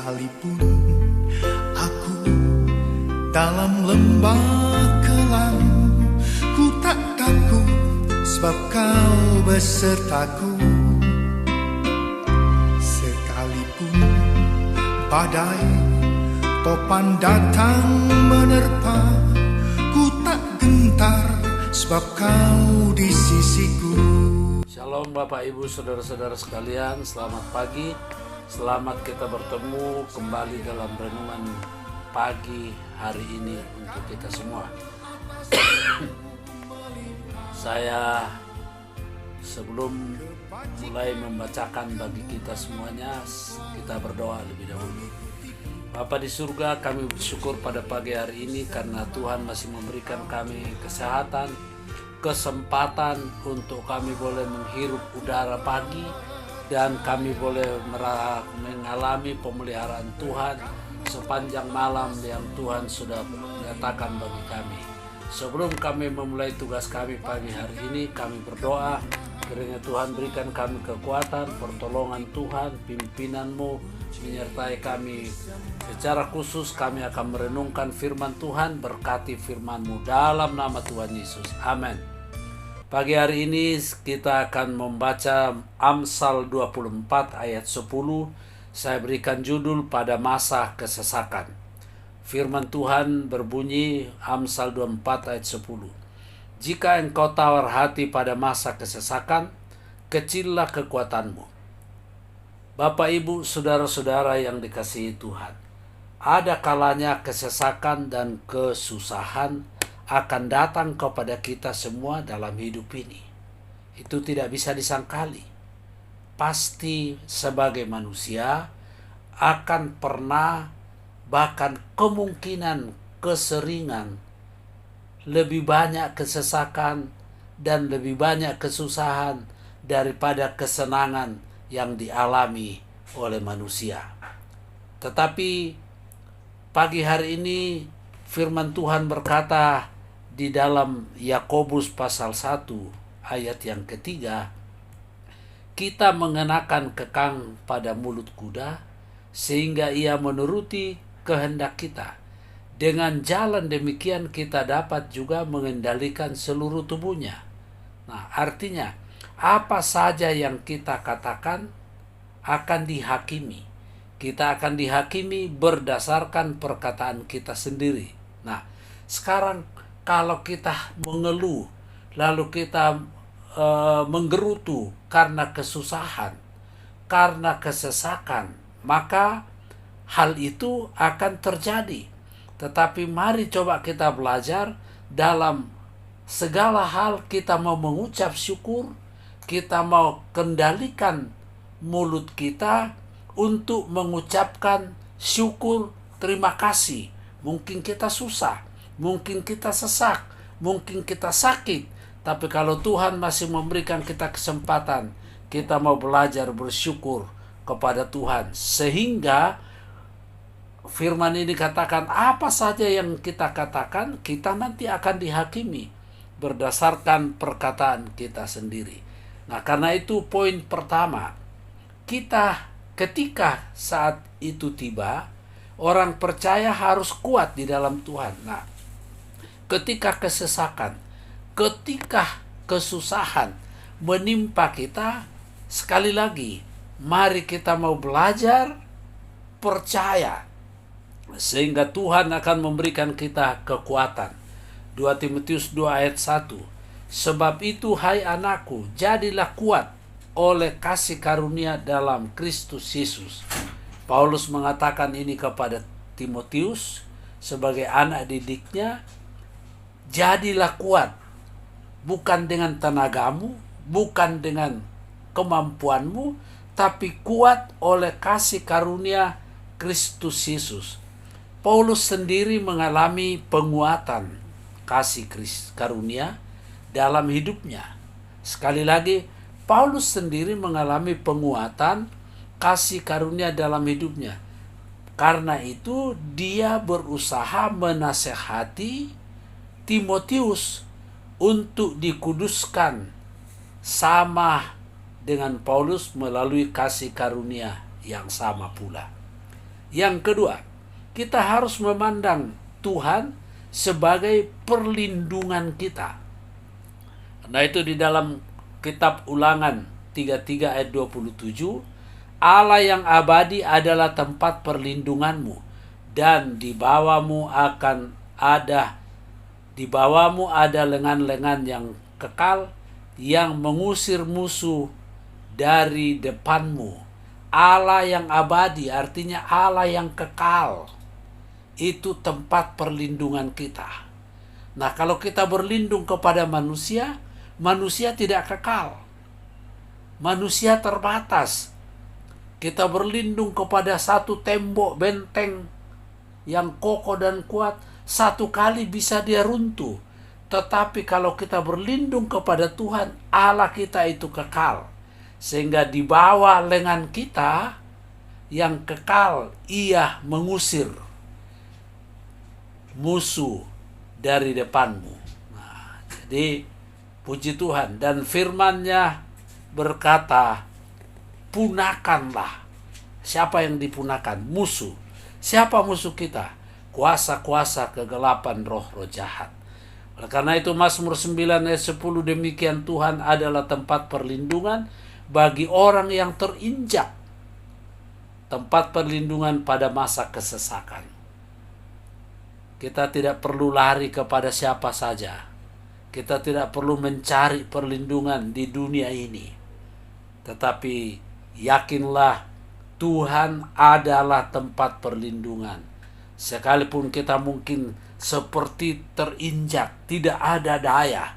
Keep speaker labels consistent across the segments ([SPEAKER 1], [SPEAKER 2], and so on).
[SPEAKER 1] Sekalipun aku dalam lembah kelam, ku tak takut sebab kau besertaku. Sekalipun badai topan datang menerpa, ku tak gentar sebab kau di sisiku.
[SPEAKER 2] Shalom Bapak Ibu Saudara-saudara sekalian, selamat pagi. Selamat kita bertemu kembali dalam renungan pagi hari ini untuk kita semua. Saya sebelum mulai membacakan bagi kita semuanya, kita berdoa lebih dahulu. Bapa di surga, kami bersyukur pada pagi hari ini karena Tuhan masih memberikan kami kesehatan, kesempatan untuk kami boleh menghirup udara pagi, dan kami boleh mengalami pemeliharaan Tuhan sepanjang malam yang Tuhan sudah nyatakan bagi kami. Sebelum kami memulai tugas kami pagi hari ini, kami berdoa kiranya Tuhan berikan kami kekuatan, pertolongan Tuhan, pimpinan-Mu menyertai kami. Secara khusus kami akan merenungkan firman Tuhan, berkati firman-Mu dalam nama Tuhan Yesus. Amin. Pagi hari ini kita akan membaca Amsal 24 ayat 10. Saya berikan judul pada masa kesesakan. Firman Tuhan berbunyi, Amsal 24 ayat 10. Jika engkau tawar hati pada masa kesesakan, kecillah kekuatanmu. Bapak, Ibu, saudara-saudara yang dikasihi Tuhan, ada kalanya kesesakan dan kesusahan akan datang kepada kita semua dalam hidup ini. Itu tidak bisa disangkali. Pasti sebagai manusia akan pernah, bahkan kemungkinan keseringan, lebih banyak kesesakan dan lebih banyak kesusahan daripada kesenangan yang dialami oleh manusia. Tetapi pagi hari ini firman Tuhan berkata di dalam Yakobus pasal 1 ayat yang ketiga, kita mengenakan kekang pada mulut kuda sehingga ia menuruti kehendak kita. Dengan jalan demikian kita dapat juga mengendalikan seluruh tubuhnya. Nah, artinya apa saja yang kita katakan akan dihakimi. Kita akan dihakimi berdasarkan perkataan kita sendiri. Nah, sekarang kalau kita mengeluh, lalu kita menggerutu karena kesusahan, karena kesesakan, maka hal itu akan terjadi. Tetapi mari coba kita belajar dalam segala hal kita mau mengucap syukur, kita mau kendalikan mulut kita untuk mengucapkan syukur, terima kasih. Mungkin kita susah, mungkin kita sesak, mungkin kita sakit, tapi kalau Tuhan masih memberikan kita kesempatan, kita mau belajar bersyukur kepada Tuhan. Sehingga firman ini katakan apa saja yang kita katakan, kita nanti akan dihakimi berdasarkan perkataan kita sendiri. Nah, karena itu poin pertama, kita ketika saat itu tiba, orang percaya harus kuat di dalam Tuhan. Nah, ketika kesesakan, ketika kesusahan menimpa kita, sekali lagi, mari kita mau belajar percaya, sehingga Tuhan akan memberikan kita kekuatan. 2 Timotius 2 ayat 1. Sebab itu, hai anakku, jadilah kuat oleh kasih karunia dalam Kristus Yesus. Paulus mengatakan ini kepada Timotius sebagai anak didiknya. Jadilah kuat, bukan dengan tenagamu, bukan dengan kemampuanmu, tapi kuat oleh kasih karunia Kristus Yesus. Paulus sendiri mengalami penguatan kasih karunia dalam hidupnya. Sekali lagi, Paulus sendiri mengalami penguatan kasih karunia dalam hidupnya. Karena itu dia berusaha menasehati Timotius untuk dikuduskan sama dengan Paulus melalui kasih karunia yang sama pula. Yang kedua, kita harus memandang Tuhan sebagai perlindungan kita. Nah, itu di dalam kitab Ulangan 33 ayat 27, Allah yang abadi adalah tempat perlindunganmu, dan di bawahmu ada lengan-lengan yang kekal yang mengusir musuh dari depanmu. Allah yang abadi artinya Allah yang kekal. Itu tempat perlindungan kita. Nah, kalau kita berlindung kepada manusia, manusia tidak kekal. Manusia terbatas. Kita berlindung kepada satu tembok benteng yang kokoh dan kuat, satu kali bisa dia runtuh. Tetapi kalau kita berlindung kepada Tuhan, Allah kita itu kekal. Sehingga di bawah lengan kita yang kekal, Ia mengusir musuh dari depanmu. Nah, jadi puji Tuhan. Dan firman-Nya berkata, punahkanlah. Siapa yang dipunahkan? Musuh. Siapa musuh kita? Kuasa-kuasa kegelapan, roh-roh jahat. Oleh karena itu Mazmur 9 ayat 10, demikian Tuhan adalah tempat perlindungan bagi orang yang terinjak. Tempat perlindungan pada masa kesesakan. Kita tidak perlu lari kepada siapa saja. Kita tidak perlu mencari perlindungan di dunia ini. Tetapi yakinlah Tuhan adalah tempat perlindungan. Sekalipun kita mungkin seperti terinjak, tidak ada daya,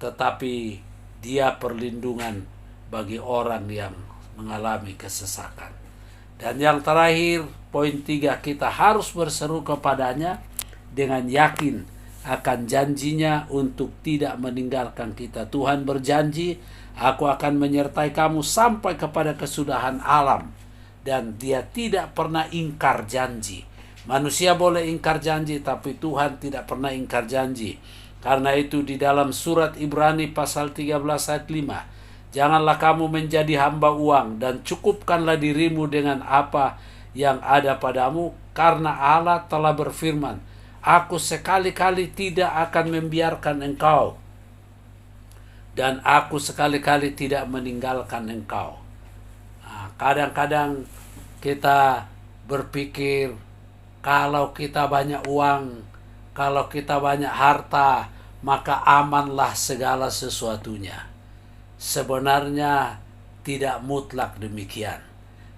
[SPEAKER 2] tetapi Dia perlindungan bagi orang yang mengalami kesesakan. Dan yang terakhir, poin 3, kita harus berseru kepadanya dengan yakin akan janjinya untuk tidak meninggalkan kita. Tuhan berjanji, aku akan menyertai kamu sampai kepada kesudahan alam. Dan Dia tidak pernah ingkar janji. Manusia boleh ingkar janji, tapi Tuhan tidak pernah ingkar janji. Karena itu di dalam surat Ibrani pasal 13 ayat 5, janganlah kamu menjadi hamba uang, dan cukupkanlah dirimu dengan apa yang ada padamu, karena Allah telah berfirman, aku sekali-kali tidak akan membiarkan engkau, dan aku sekali-kali tidak meninggalkan engkau. Nah, kadang-kadang kita berpikir, kalau kita banyak uang, kalau kita banyak harta, maka amanlah segala sesuatunya. Sebenarnya tidak mutlak demikian.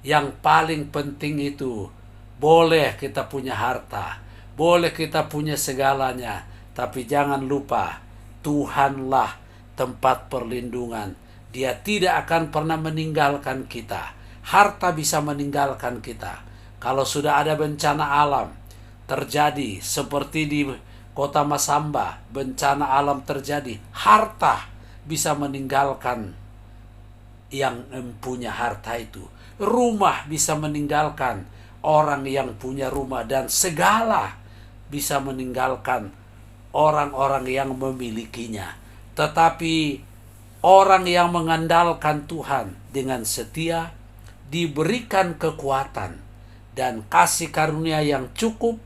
[SPEAKER 2] Yang paling penting itu, boleh kita punya harta, boleh kita punya segalanya, tapi jangan lupa, Tuhanlah tempat perlindungan. Dia tidak akan pernah meninggalkan kita. Harta bisa meninggalkan kita. Kalau sudah ada bencana alam terjadi, seperti di kota Masamba, bencana alam terjadi, harta bisa meninggalkan yang punya harta itu. Rumah bisa meninggalkan orang yang punya rumah, dan segala bisa meninggalkan orang-orang yang memilikinya. Tetapi orang yang mengandalkan Tuhan dengan setia diberikan kekuatan dan kasih karunia yang cukup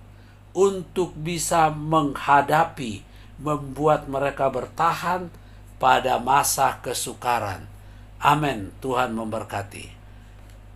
[SPEAKER 2] untuk bisa menghadapi, membuat mereka bertahan pada masa kesukaran. Amin. Tuhan memberkati.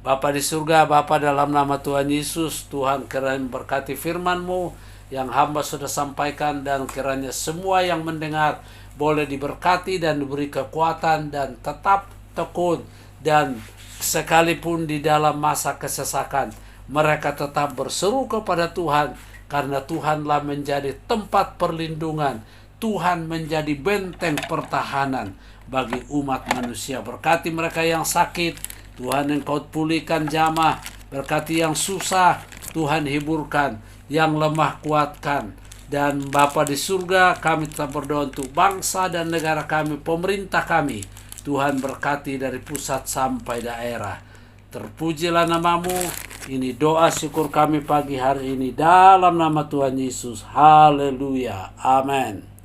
[SPEAKER 2] Bapa di surga, Bapa dalam nama Tuhan Yesus, Tuhan kiranya memberkati firman-Mu yang hamba sudah sampaikan, dan kiranya semua yang mendengar boleh diberkati dan diberi kekuatan dan tetap tekun, dan sekalipun di dalam masa kesesakan mereka tetap berseru kepada Tuhan, karena Tuhanlah menjadi tempat perlindungan. Tuhan menjadi benteng pertahanan bagi umat manusia. Berkati mereka yang sakit, Tuhan Engkau pulihkan jamah. Berkati yang susah, Tuhan hiburkan. Yang lemah kuatkan. Dan Bapa di surga, kami tetap berdoa untuk bangsa dan negara kami, pemerintah kami. Tuhan berkati dari pusat sampai daerah. Terpujilah nama-Mu. Ini doa syukur kami pagi hari ini dalam nama Tuhan Yesus. Haleluya. Amin.